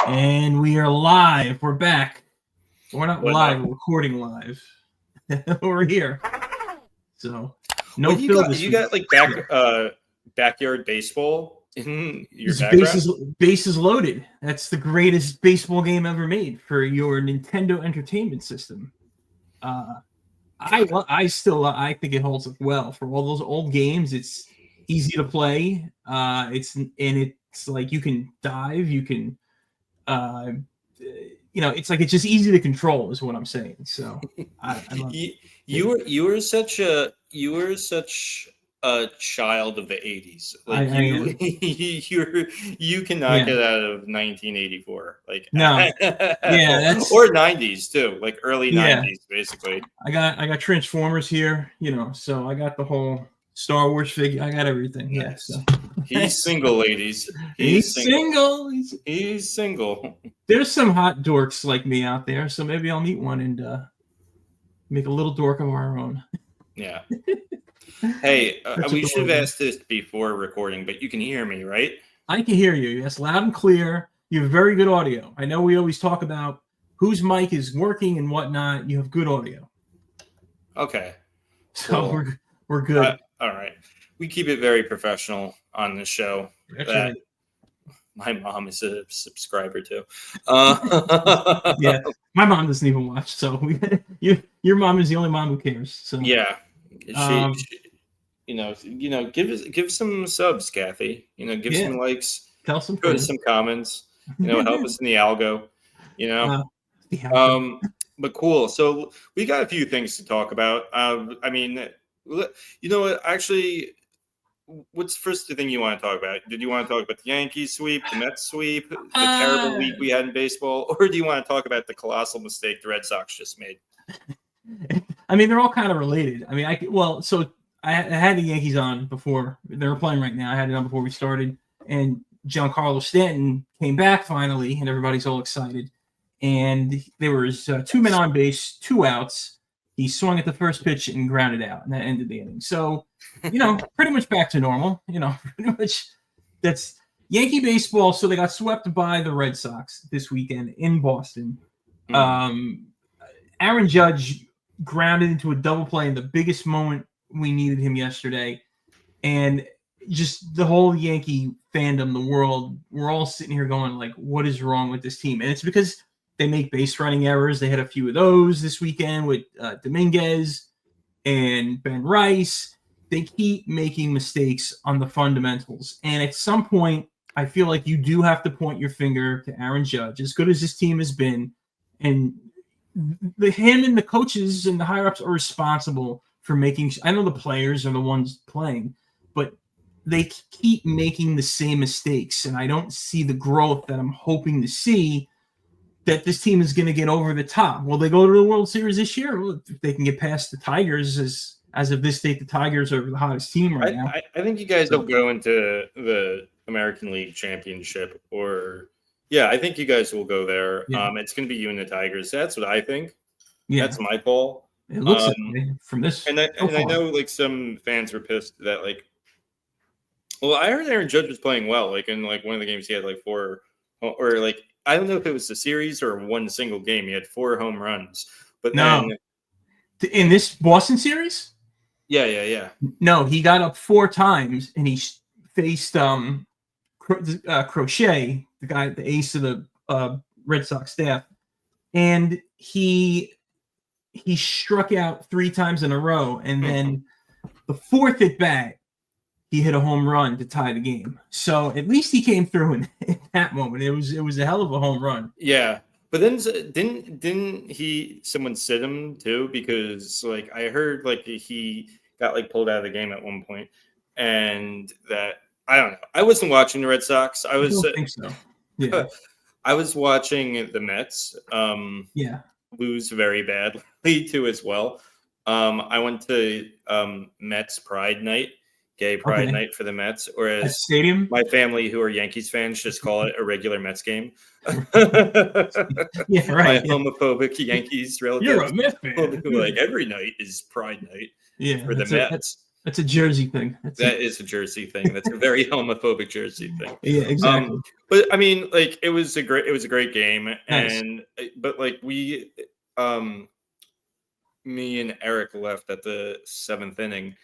And we are live. We're back. We're not What live. now? We're recording live. We're here. So no Well, you Phil got this you week. got like backyard baseball in your This background. bases loaded. That's the greatest baseball game ever made for your Nintendo Entertainment System. I think it holds up well for all those old games. It's easy to play. It's like you can dive. You can it's like it's just easy to control is what I'm saying. So I love it. You were such a child of the 80s. Like I am. you cannot Yeah. get out of 1984. Like No. Yeah, that's or 90s too, like early yeah. 90s basically. I got Transformers here, so I got the whole Star Wars figure. I got everything. Yeah. Nice. So. He's single, ladies. He's single. He's single. There's some hot dorks like me out there, so maybe I'll meet one and make a little dork of our own. Yeah. Hey, we should have adorable. asked this before recording, but you can hear me, right? I can hear you. Yes, loud and clear. You have very good audio. I know we always talk about whose mic is working and whatnot. You have good audio. Okay. So Cool. we're good. All right. We keep it very professional on the show. Actually, My mom is a subscriber too. yeah, my mom doesn't even watch. So your mom is the only mom who cares. So Yeah. Give some subs, Kathy. Give some likes, tell some put friends. some comments. Help us in the algo. Yeah. But cool. So we got a few things to talk about. Actually, what's the first thing you want to talk about? Did you want to talk about the Yankees sweep, the Mets sweep, the terrible week we had in baseball, or do you want to talk about the colossal mistake the Red Sox just made? I mean, they're all kind of related. I mean, I had the Yankees on before they were playing right now. I had it on before we started, and Giancarlo Stanton came back finally, and everybody's all excited. And there was 2 men on base, 2 outs. He swung at the first pitch and grounded out, and that ended the inning. So, pretty much back to normal. Pretty much that's Yankee baseball. So they got swept by the Red Sox this weekend in Boston. Aaron Judge grounded into a double play in the biggest moment we needed him yesterday. And just the whole Yankee fandom, the world, we're all sitting here going, like, what is wrong with this team? And it's because they make base running errors. They had a few of those this weekend with Dominguez and Ben Rice. They keep making mistakes on the fundamentals. And at some point, I feel like you do have to point your finger to Aaron Judge, as good as this team has been. And him and the coaches and the higher-ups are responsible for making – I know the players are the ones playing, but they keep making the same mistakes. And I don't see the growth that I'm hoping to see that this team is going to get over the top. Will they go to the World Series this year? Well, if they can get past the Tigers, as of this date, the Tigers are the hottest team right now. I think you guys will go into the American League Championship, I think you guys will go there. Yeah. It's going to be you and the Tigers. That's what I think. Yeah. That's my call. It looks like from this. And I know like some fans were pissed that I heard Aaron Judge was playing well. Like in like one of the games he had like 4 or like I don't know if it was the series or one single game. He had 4 home runs. But then in this Boston series? Yeah. No, he got up 4 times and he faced Crochet, the ace of the Red Sox staff, and he struck out 3 times in a row, and then the 4th at bat, he hit a home run to tie the game. So at least he came through in that moment. It was a hell of a home run. Yeah, but then didn't someone sit him too? Because like I heard like he got like pulled out of the game at one point, and that I don't know. I wasn't watching the Red Sox. I don't think so. Yeah. I was watching the Mets. Lose very badly too as well. I went to Mets Pride Night. Gay Pride Night for the Mets, or as stadium, my family who are Yankees fans just call it a regular Mets game. Yeah, right. My homophobic Yankees relatives. You're a Mets fan. Like every night is Pride Night. Yeah, for the Mets. That's a Jersey thing. That is a Jersey thing. That's a very homophobic Jersey thing. Yeah, exactly. But I mean, like it was a great game, Nice. but like me and Eric left at the 7th inning,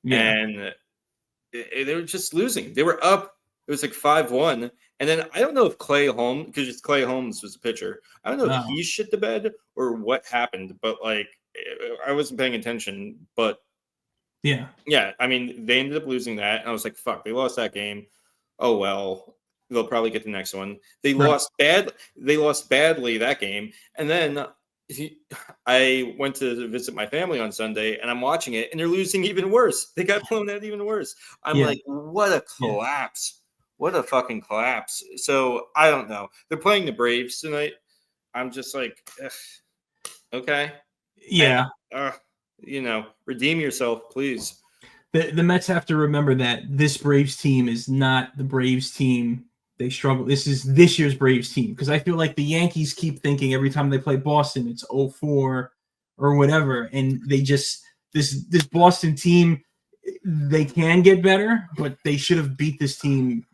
Yeah. and they were just losing. They were up. It was like 5-1, and then I don't know if Clay Holmes, because Clay Holmes was a pitcher. I don't know if Oh, he shit the bed or what happened, but like I wasn't paying attention. But yeah. yeah, I mean, they ended up losing that, and I was like, "Fuck, they lost that game. Oh well, they'll probably get the next one." They Right. lost bad. They lost badly that game, and then I went to visit my family on Sunday, and I'm watching it, and they're losing even worse. They got blown out even worse. I'm Yeah. like, "What a Yeah. collapse! What a fucking collapse!" So I don't know. They're playing the Braves tonight. I'm just like, ugh, okay, and Yeah. redeem yourself, please. The Mets have to remember that this Braves team is not the Braves team they struggle. This is this year's Braves team, because I feel like the Yankees keep thinking every time they play Boston it's 0-4 or whatever, and they just this Boston team, they can get better, but they should have beat this team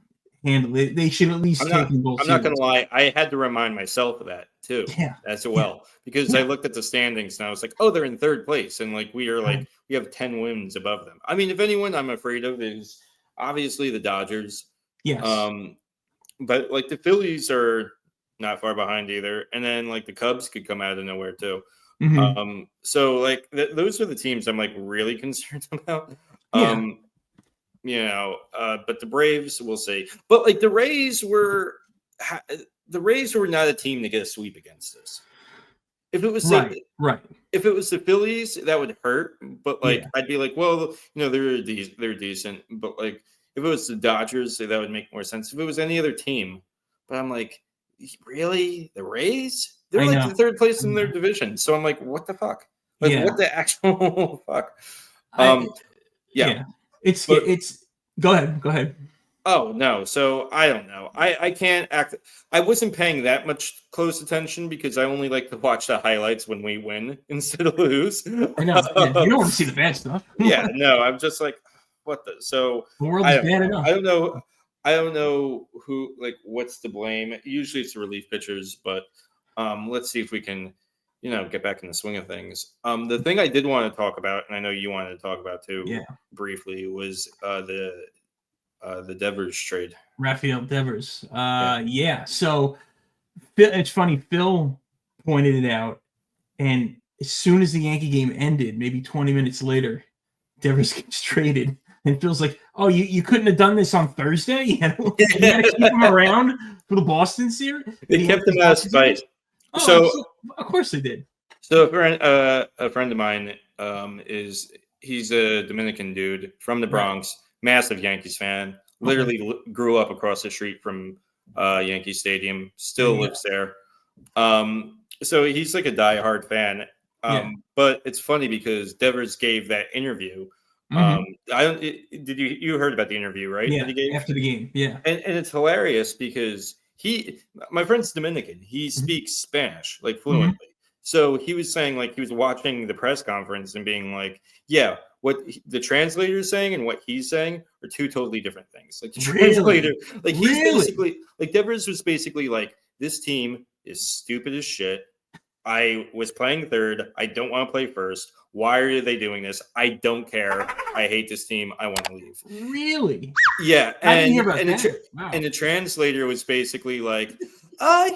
handily. They should at least I'm take not. them both I'm not gonna series. lie. I had to remind myself of that too, Yeah, as yeah, well, because I yeah. looked at the standings and I was like, "Oh, they're in 3rd place," and like Right. we have 10 wins above them. I mean, if anyone I'm afraid of is obviously the Dodgers, Yes. um, but like the Phillies are not far behind either, and then like the Cubs could come out of nowhere too. Hmm. So like those are the teams I'm like really concerned about. Yeah. Um, but the Braves, we'll see. But like the Rays were not a team to get a sweep against us. If it was Right. the Right. if it was the Phillies, that would hurt. But like Yeah. I'd be like, well, they're decent. But like if it was the Dodgers, that would make more sense. If it was any other team, but I'm like, really, the Rays? They're I like know. the 3rd place I in their know. division. So I'm like, what the fuck? Like Yeah. what the actual fuck? I Yeah, yeah. but It's go ahead. Go ahead. oh no, so I don't know. I can't act. I wasn't paying that much close attention because I only like to watch the highlights when we win instead of lose. I know. Yeah. You don't want to see the bad stuff. Yeah, no, I'm just like, what the? So The world I is don't bad know. enough. I don't know. I don't know who like what's to blame. Usually it's the relief pitchers, but let's see if we can, get back in the swing of things. The thing I did want to talk about, and I know you wanted to talk about too Yeah. briefly, was the Devers trade. Rafael Devers. Yeah. Yeah. So it's funny. Phil pointed it out, and as soon as the Yankee game ended, maybe 20 minutes later, Devers gets traded. And Phil's like, "Oh, you couldn't have done this on Thursday? You had to keep him around for the Boston series, They kept this him out of Boston spite. series." Oh, So, absolutely. Of course they did. so a friend of mine he's a Dominican dude from the Right. Bronx, massive Yankees fan. Okay. Literally grew up across the street from Yankee Stadium. There Still you go. lives there. So he's like a diehard fan. Yeah. But it's funny because Devers gave that interview. Hmm. I don't. Did you heard about the interview, right? That Yeah. he gave, After the game. Yeah. and it's hilarious because my friend's Dominican. He Hmm. speaks Spanish like Hmm. fluently. So he was saying like he was watching the press conference and being like, yeah, what the translator is saying and what he's saying are two totally different things. Like the Really? translator, like he's Really? basically like Devers was basically like, this team is stupid as shit. I was playing third. I don't want to play first. Why are they doing this? I don't care. I hate this team. I want to leave. Really? Yeah, I didn't and hear about and that. the, Wow. and the translator was basically like,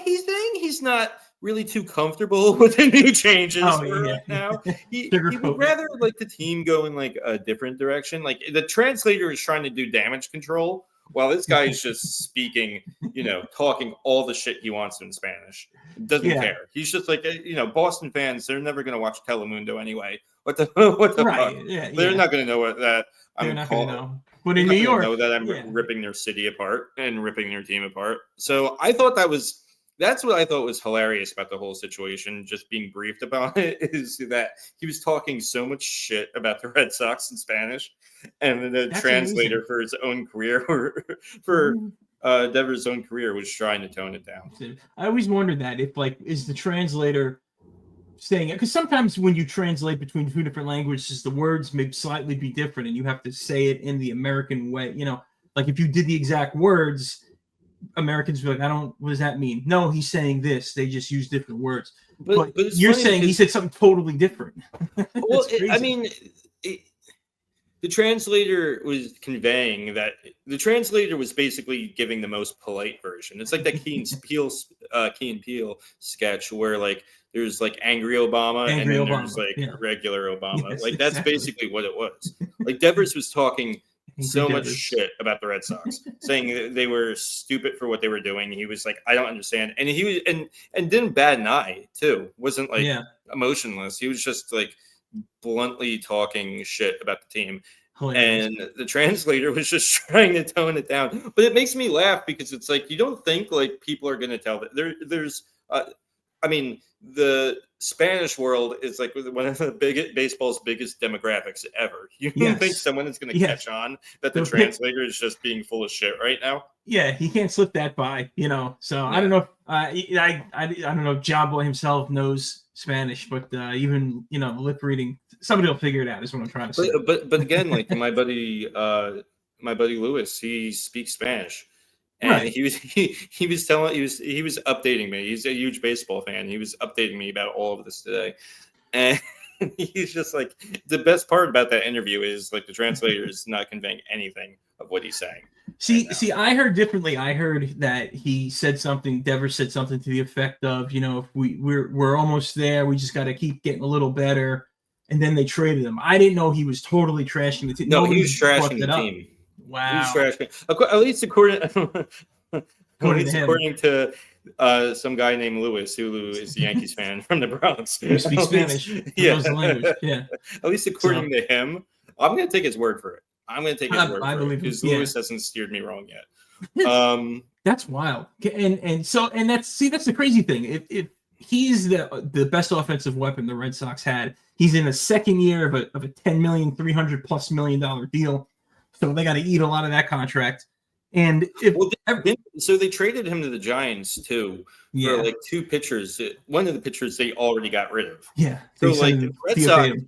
he's saying he's not really too comfortable with the new changes Oh for yeah. right now. He would Sugarcoat it. rather like the team go in like a different direction. Like the translator is trying to do damage control while this guy is just speaking, talking all the shit he wants in Spanish. Doesn't Yeah. care. He's just like, Boston fans, they're never going to watch Telemundo anyway. What the fuck? Right. Yeah. They're Yeah. not going to know what that They're I'm not going to called. know. But They're in not New going to York, know that I'm yeah. ripping their city apart and ripping their team apart. So I thought that's what I thought was hilarious about the whole situation. Just being briefed about it is that he was talking so much shit about the Red Sox in Spanish, and the That's translator amazing. for his own career, for Devers' own career, was trying to tone it down. I always wondered that if is the translator saying it, because sometimes when you translate between two different languages, the words may slightly be different, and you have to say it in the American way. Like if you did the exact words, Americans be like, what does that mean? No, he's saying this. They just use different words. But you're saying he said something totally different. Well, the translator was conveying that the translator was basically giving the most polite version. It's like that Key and Peele sketch where like there's like angry Obama and then there's like regular Obama. Yes, like that's basically what it was. Like Devers was talking so much shit about the Red Sox, saying that they were stupid for what they were doing. He was like, I don't understand. And he was and didn't bat an eye too. Wasn't like emotionless. He was just like bluntly talking shit about the team. Hilarious. And the translator was just trying to tone it down. But it makes me laugh because it's like you don't think like people are going to tell that there's I mean, the Spanish world is like one of the baseball's biggest demographics ever. You don't think someone is going to catch on that the translator is just being full of shit right now? Yeah, he can't slip that by, So I don't know. I don't know if John Boy himself knows Spanish, but even lip reading, somebody will figure it out. Is what I'm trying to say. But again, like my buddy Lewis, he speaks Spanish. And he was updating me. He's a huge baseball fan. He was updating me about all of this today. And he's just like, the best part about that interview is like the translator is not conveying anything of what he's saying. See, I heard differently. I heard that he said something, Devers said something to the effect of, if we're almost there, we just got to keep getting a little better. And then they traded him. I didn't know he was totally trashing the team. No, he was trashing the team. Wow. At least according to some guy named Lewis, who is a Yankees fan from the Bronx. Who speaks Spanish. Knows the language. Yeah. At least according to him, I'm going to take his word for it. I'm going to take his word for it because Lewis hasn't steered me wrong yet. That's wild. And that's the crazy thing. If he's the best offensive weapon the Red Sox had, he's in a second year of a $10 million, $300+ million deal. So they got to eat a lot of that contract. And so they traded him to the Giants too for like two pitchers. One of the pitchers they already got rid of. Yeah. So like the Red Sox,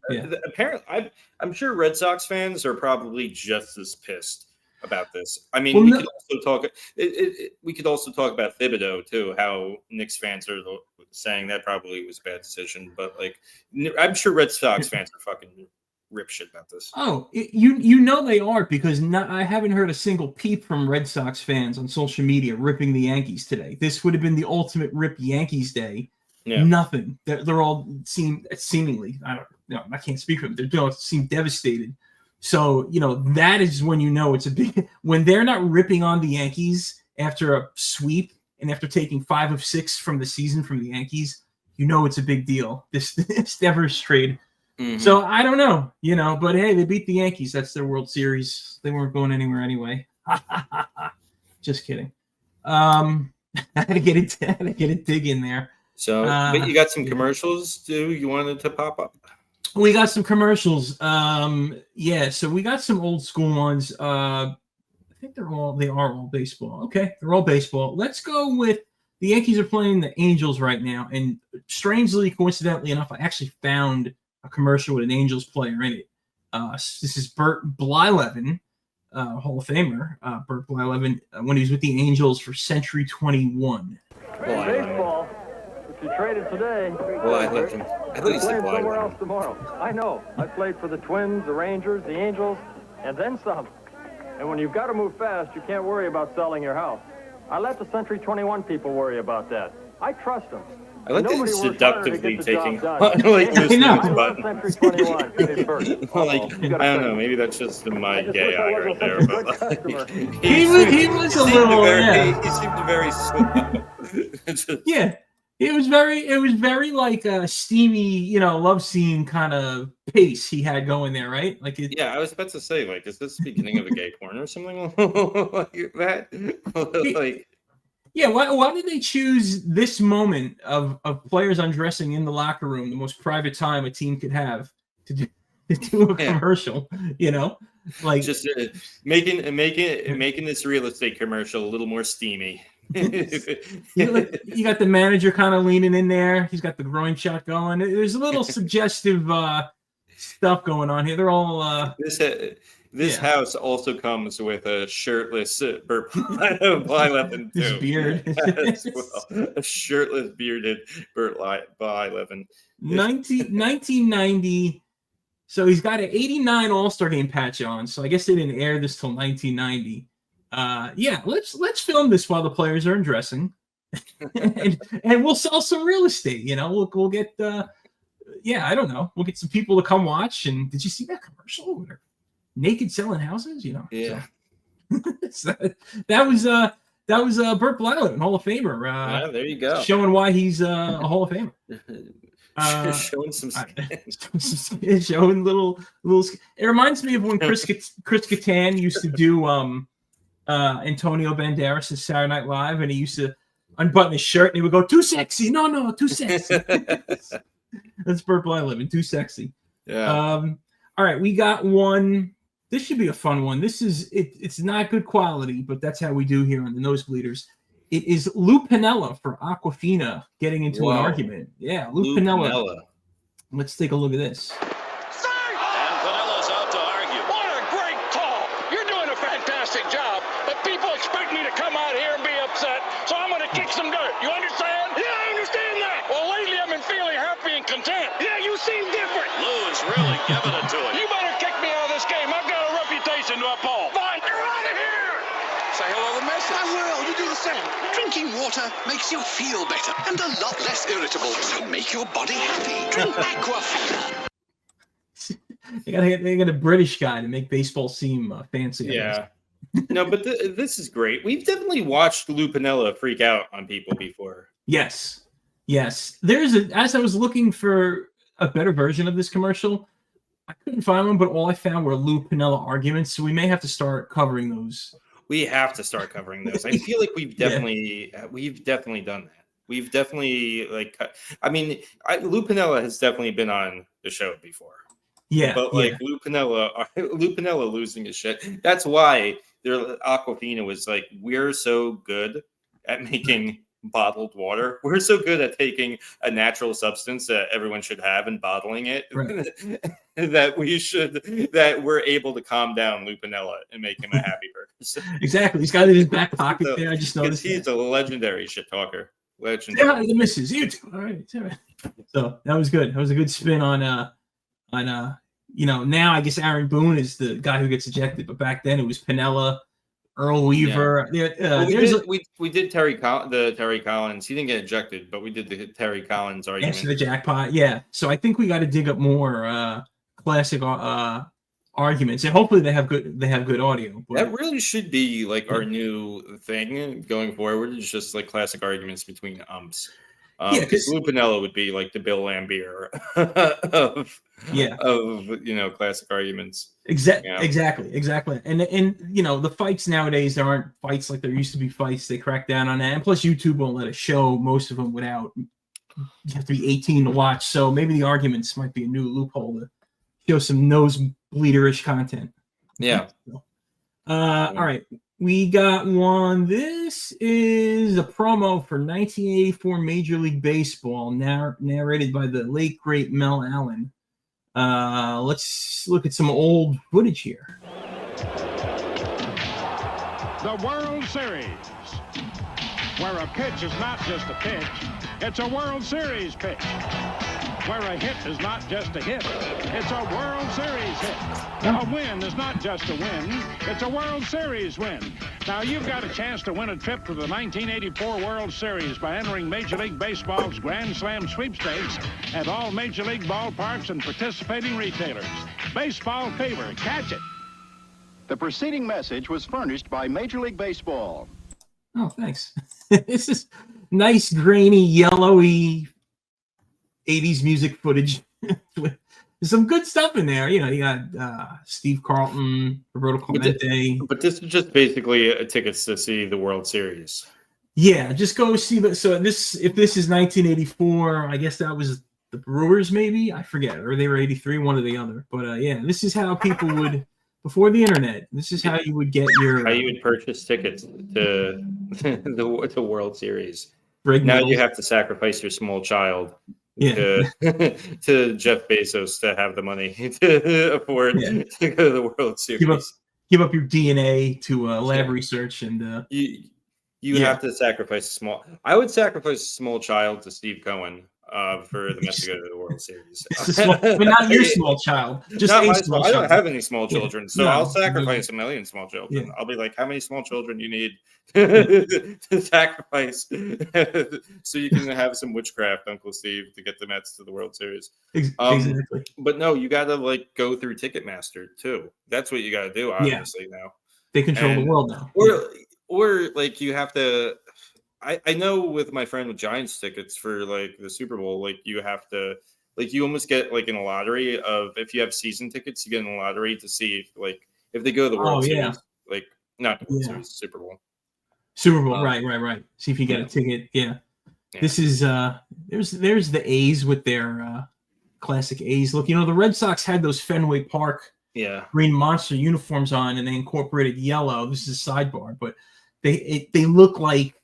apparently, I'm sure Red Sox fans are probably just as pissed about this. I mean, we could also talk about Thibodeau too. How Knicks fans are saying that probably was a bad decision, but like I'm sure Red Sox fans are fucking rip shit about this. Oh, you know they are because I haven't heard a single peep from Red Sox fans on social media ripping the Yankees today. This would have been the ultimate rip Yankees day. Yeah. Nothing. They're all seemingly. I can't speak for them. They all seem devastated. So that is when it's a big when they're not ripping on the Yankees after a sweep and after taking 5 of 6 from the season from the Yankees. It's a big deal. This Devers trade. Mm-hmm. So I don't know, but hey, they beat the Yankees. That's their World Series. They weren't going anywhere anyway. Just kidding. I had to get a dig in there. So, but you got some commercials too. You wanted to pop up. We got some commercials. So we got some old school ones. I think they are all baseball. Okay, they're all baseball. Let's go with the Yankees are playing the Angels right now, and strangely, coincidentally enough, I actually found a commercial with an Angels player in it. This is Bert Blyleven, Hall of Famer. Bert Blyleven, when he was with the Angels for Century 21. Baseball, if you traded today, Blyleven. I thought you said Blyleven. Somewhere else tomorrow. I know. I played for the Twins, the Rangers, the Angels, and then some. And when you've got to move fast, you can't worry about selling your house. I let the Century 21 people worry about that. I trust them. I like that he's seductively taking like this button. I don't know, maybe that's just my gay eye right there. But like, he was a little he seemed very slow. Yeah. It was very like a steamy, love scene kind of pace he had going there, right? Like yeah, I was about to say, like, is this the beginning of a gay porn or something like that? Like yeah, why did they choose this moment of players undressing in the locker room, the most private time a team could have, to do a commercial? Like just making this real estate commercial a little more steamy. You got the manager kind of leaning in there. He's got the groin shot going. There's a little suggestive stuff going on here. They're all This house also comes with a shirtless Bert Blyleven too. His beard. As well. A shirtless, bearded Bert Blyleven. 1990. So he's got an 89 All-Star Game patch on. So I guess they didn't air this till 1990. Yeah, let's film this while the players are undressing, and we'll sell some real estate. You know, we'll get I don't know, we'll get some people to come watch. And did you see that commercial? Where naked selling houses, you know? Yeah. So, that was Bert Blyleven, Hall of Famer. There you go. Showing why he's a Hall of Famer. Showing some skin. Showing little. It reminds me of when Chris Kattan used to do Antonio Banderas' Saturday Night Live, and he used to unbutton his shirt and he would go, "Too sexy, no, too sexy." That's Bert Blyleven, too sexy. Yeah. All right, we got one. This should be a fun one. This is it's not good quality, but that's how we do here on the Nosebleeders. It is Lou Pinella for Aquafina getting into an argument. Yeah, Lou Pinella. Let's take a look at this. And Pinella's out to argue. What a great call. You're doing a fantastic job, but people expect me to come out here and be upset, so I'm going to kick some dirt. You understand? Yeah, I understand that. Well, lately I've been feeling happy and content. Yeah, you seem different. Lou is really giving it to him. You better kick me out of this game. I've got a reputation to uphold. Fine, you're out of here. Say hello to the missus. I will. You do the same. Drinking water makes you feel better and a lot less irritable. So make your body happy. Drink Aquafina. They got a British guy to make baseball seem fancy. Yeah. No, but this is great. We've definitely watched Lou Pinella freak out on people before. Yes. As I was looking for a better version of this commercial, I couldn't find one, but all I found were Lou Pinella arguments. So we may have to start covering those. We have to start covering those. I feel like we've definitely done that. We've definitely Lou Pinella has definitely been on the show before. Yeah, but Lou Pinella losing his shit. That's why Aquafina was like, we're so good at making bottled water. We're so good at taking a natural substance that everyone should have and bottling it, right. that we're able to calm down Lou Pinella and make him a happy person. Exactly. He's got it in his back pocket there. I just noticed he's a legendary shit talker. Legendary. The missus. You too. All right. So that was good. That was a good spin on now I guess Aaron Boone is the guy who gets ejected, but back then it was Pinella, Earl Weaver. Yeah. We did Terry Collins. He didn't get ejected, but we did the Terry Collins argument. Answer the jackpot. Yeah. So I think we got to dig up more classic arguments, and hopefully they have good audio. But that really should be like our new thing going forward. It's just like classic arguments between umps. Because Lou Pinella would be like the Bill Lambier of classic arguments. Exactly. And the fights nowadays aren't fights like there used to be fights. They crack down on that, and plus YouTube won't let us show most of them without. You have to be 18 to watch, so maybe the arguments might be a new loophole to show some nosebleederish content. Yeah. All right. We got one. This is a promo for 1984 Major League Baseball, narrated by the late, great Mel Allen. Let's look at some old footage here. The World Series, where a pitch is not just a pitch, it's a World Series pitch. Where a hit is not just a hit, it's a World Series hit. A win is not just a win, it's a World Series win. Now you've got a chance to win a trip to the 1984 World Series by entering Major League Baseball's Grand Slam sweepstakes at all Major League ballparks and participating retailers. Baseball fever, catch it. The preceding message was furnished by Major League Baseball. Oh, thanks. This is nice, grainy, yellowy 80s music footage. There's some good stuff in there. You got Steve Carlton, Roberto Clemente. But this is just basically tickets to see the World Series. Yeah, just go see. If this is 1984, I guess that was the Brewers, maybe. I forget, or they were 83, one or the other. But this is how people would, before the internet. This is how you would get your. How you would purchase tickets to the World Series. Now you have to sacrifice your small child Yeah. to Jeff Bezos to have the money to afford to go to the World Series. Give up your DNA to lab research and you have to sacrifice I would sacrifice a small child to Steve Cohen for the Mets to go to the World Series. but not your small child. Just not a my small I child. don't have any small children, so No, I'll sacrifice a million small children. Yeah. I'll be like, how many small children you need to sacrifice so you can have some witchcraft, Uncle Steve, to get the Mets to the World Series. Exactly. But no, you got to like go through Ticketmaster too. That's what you got to do, obviously now. They control the world now. Or like you have to. I know with my friend with Giants tickets for like the Super Bowl, like you have to, like you almost get like in a lottery of, if you have season tickets, you get in a lottery to see if they go to the World Series, like not the World Series, Super Bowl. Super Bowl, right. See if you get a ticket. Yeah. This is there's the A's with their classic A's look. You know, the Red Sox had those Fenway Park green monster uniforms on, and they incorporated yellow. This is a sidebar, but they look like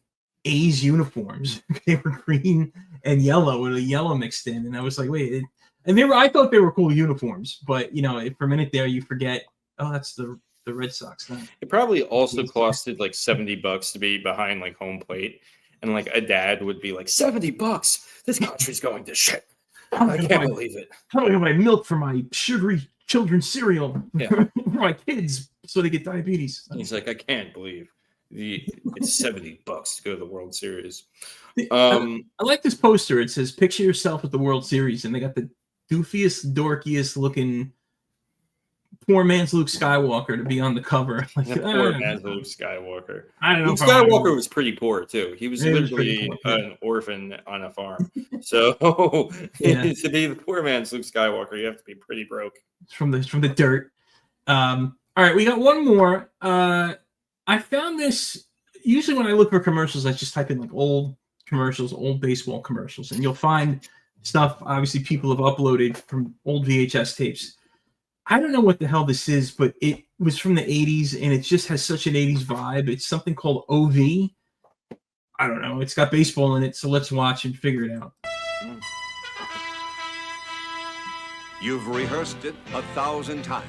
A's uniforms. They were green and yellow with a yellow mixed in, and I was like, wait. And I thought they were cool uniforms, but you know, for a minute there, you forget. Oh, that's the Red Sox. It probably also costed like $70 to be behind like home plate, and like a dad would be like, $70. This country's going to shit. I can't believe it. How do I get my milk for my sugary children's cereal for my kids so they get diabetes? He's like, I can't believe it's $70 to go to the World Series. I like this poster. It says, "Picture yourself at the World Series," and they got the goofiest, dorkiest looking poor man's Luke Skywalker to be on the cover. Like, poor man's Luke Skywalker. I don't know. Luke Skywalker was pretty poor too. He was literally an orphan on a farm. So to be the poor man's Luke Skywalker, you have to be pretty broke. From the dirt. All right, we got one more. I found this. Usually when I look for commercials, I just type in like old commercials, old baseball commercials, and you'll find stuff obviously people have uploaded from old VHS tapes. I don't know what the hell this is, but it was from the 80s, and it just has such an 80s vibe. It's something called OV. I don't know. It's got baseball in it, so let's watch and figure it out. You've rehearsed it 1,000 times,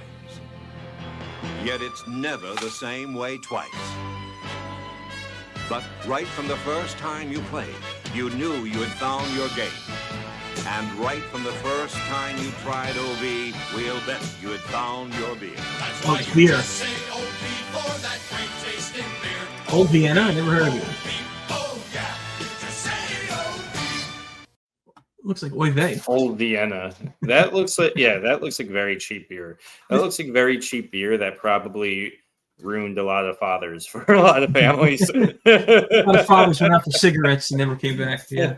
yet it's never the same way twice. But right from the first time you played, you knew you had found your game. And right from the first time you tried OV, we'll bet you had found your beer. Oh, it's beer. Old Vienna? I never heard of it. Looks like Oy vey. Old Vienna. That looks like very cheap beer. That looks like very cheap beer that probably ruined a lot of fathers for a lot of families. A lot of fathers went out for cigarettes and never came back. Yeah.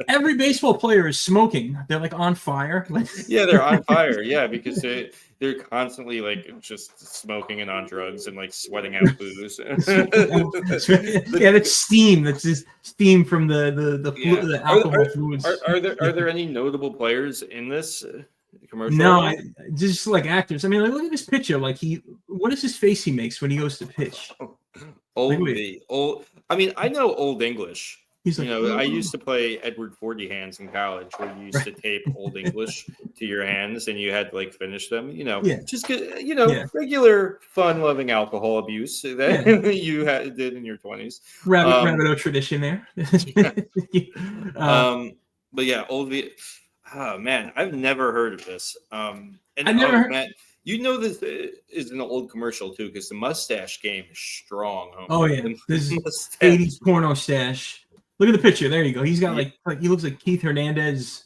Every baseball player is smoking. They're like on fire. Yeah, they're on fire. Yeah, because they're constantly like just smoking and on drugs and like sweating out booze. Yeah, that's steam. That's just steam from the alcohol fluids. Are there any notable players in this commercial? No, just like actors. I mean, like, look at this picture. Like what is his face he makes when he goes to pitch? Old. I mean, I know Old English. He's like, I used to play Edward 40 hands in college, where you used to tape Old English to your hands, and you had to like finish them. Just regular fun-loving alcohol abuse that you did in your 20s. Rabbit tradition there. But yeah, oh man, I've never heard of this. I've never heard. Man, this is an old commercial too, because the mustache game is strong. Oh yeah, this is 80s porno stash. Look at the picture. There you go. He's got like he looks like Keith Hernandez.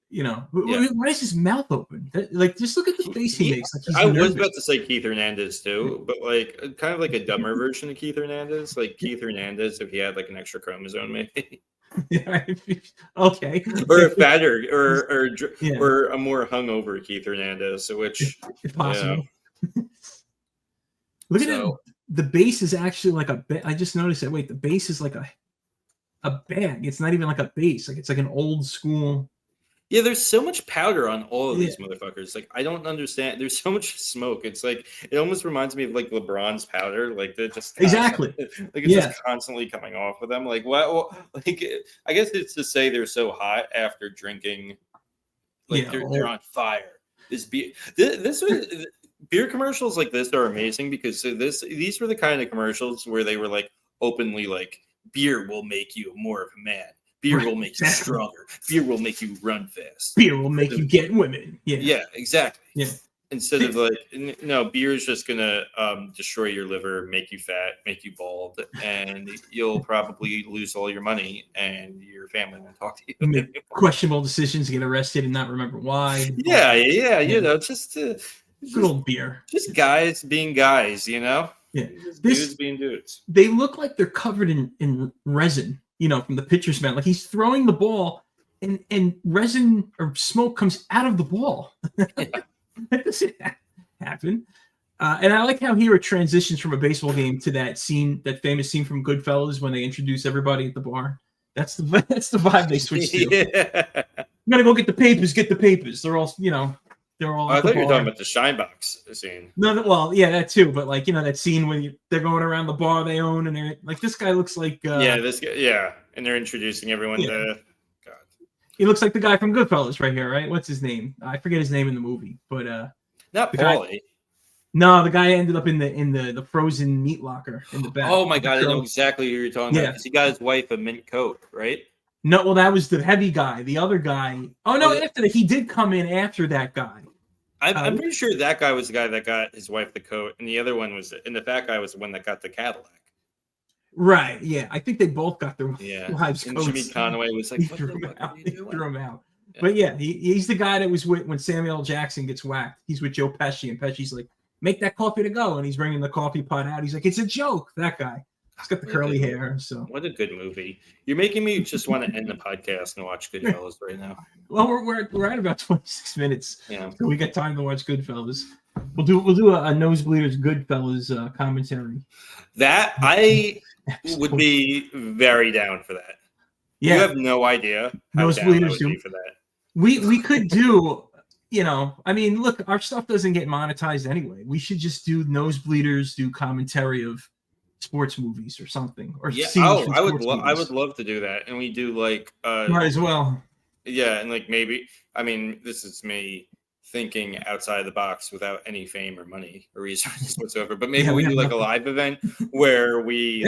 Why is his mouth open? Just look at the face he makes. Like I was about to say Keith Hernandez too, but like kind of like a dumber version of Keith Hernandez, like Keith Hernandez if he had like an extra chromosome, maybe. Okay. Or a fatter, or a more hungover Keith Hernandez, which if possible. Look at it. The base is actually like a. I just noticed that. Wait, the base is like a bag. It's not even like a base. Like it's like an old school. Yeah, there's so much powder on all of these motherfuckers. Like, I don't understand. There's so much smoke. It's like it almost reminds me of like LeBron's powder. Like they're just Exactly. like it's just constantly coming off of them. Like what? Like I guess it's to say they're so hot after drinking. Like they're on fire. This beer. This was beer commercials like this are amazing because these were the kind of commercials where they were like openly like beer will make you more of a man. Beer will make you stronger. Beer will make you run fast. Beer will make you get women. Yeah. Yeah, exactly. Yeah. Instead of like, no, beer is just going to destroy your liver, make you fat, make you bald, and you'll probably lose all your money and your family won't talk to you. Make questionable decisions, get arrested and not remember why. Yeah. You know, just good old beer. Just guys being guys, you know? Yeah. Dudes being dudes. They look like they're covered in resin. You know, from the pitcher's mound, like he's throwing the ball, and resin or smoke comes out of the ball. That doesn't happen. And I like how here it transitions from a baseball game to that scene, that famous scene from Goodfellas when they introduce everybody at the bar. That's the vibe they switch to. Yeah. You gotta go get the papers. Get the papers. They're all, you know, they're all. I thought you were talking about the shine box scene. No, well, yeah, that too. But like, you know, that scene when they're going around the bar they own, and they're like, this guy looks like. This guy, yeah, and they're introducing everyone to. God. He looks like the guy from Goodfellas right here, right? What's his name? I forget his name in the movie, but not Paulie. No, the guy ended up in the frozen meat locker in the back. Oh my God, I know exactly who you're talking about. Because he got his wife a mint coat, right? No, well, that was the heavy guy. The other guy. Oh no, after that, he did come in after that guy. I'm pretty sure that guy was the guy that got his wife the coat, and the other one was, and the fat guy was the one that got the Cadillac. Right. Yeah, I think they both got their wives' and coats. Jimmy Conway was like, he threw him out. Yeah. But yeah, he's the guy that was with when Samuel L. Jackson gets whacked. He's with Joe Pesci, and Pesci's like, "Make that coffee to go," and he's bringing the coffee pot out. He's like, "It's a joke." That guy. He's got the curly hair. So what a good movie! You're making me just want to end the podcast and watch Goodfellas right now. Well, we're at about 26 minutes. Yeah, so we got time to watch Goodfellas. We'll do a Nosebleeders Goodfellas commentary. That I would be very down for that. Yeah, you have no idea how down I would be for that. We could do. You know, I mean, look, our stuff doesn't get monetized anyway. We should just do Nosebleeders, do commentary of sports movies or something. Or I would love to do that, and we do like might as well. Yeah, and like maybe this is me thinking outside of the box without any fame or money or resources whatsoever. But maybe we do like a live event where we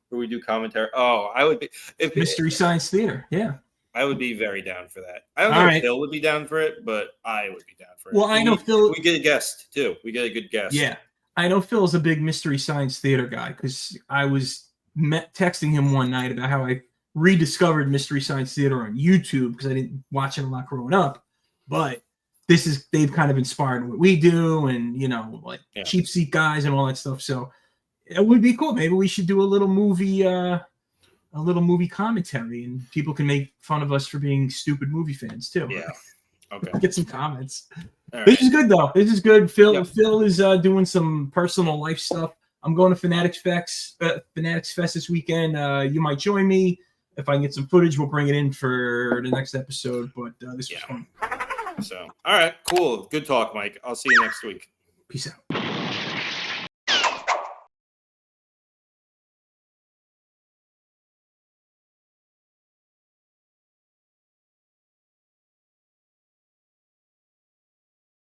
where we do commentary. Oh, I would be Mystery Science Theater. Yeah. I would be very down for that. I don't know if Phil would be down for it, but I would be down for it. Well, I know Phil. We get a guest too. We get a good guest. Yeah, I know Phil's a big Mystery Science Theater guy because I was texting him one night about how I rediscovered Mystery Science Theater on YouTube because I didn't watch it a lot growing up. But they've kind of inspired what we do, and you know, like Cheap Seat Guys and all that stuff. So it would be cool. Maybe we should do a little movie commentary, and people can make fun of us for being stupid movie fans too. Yeah. Okay. Get some comments. Right. This is good though. This is good. Phil is doing some personal life stuff. I'm going to Fanatics Fest this weekend. You might join me. If I can get some footage, we'll bring it in for the next episode. But this was fun. So, all right, cool. Good talk, Mike. I'll see you next week. Peace out.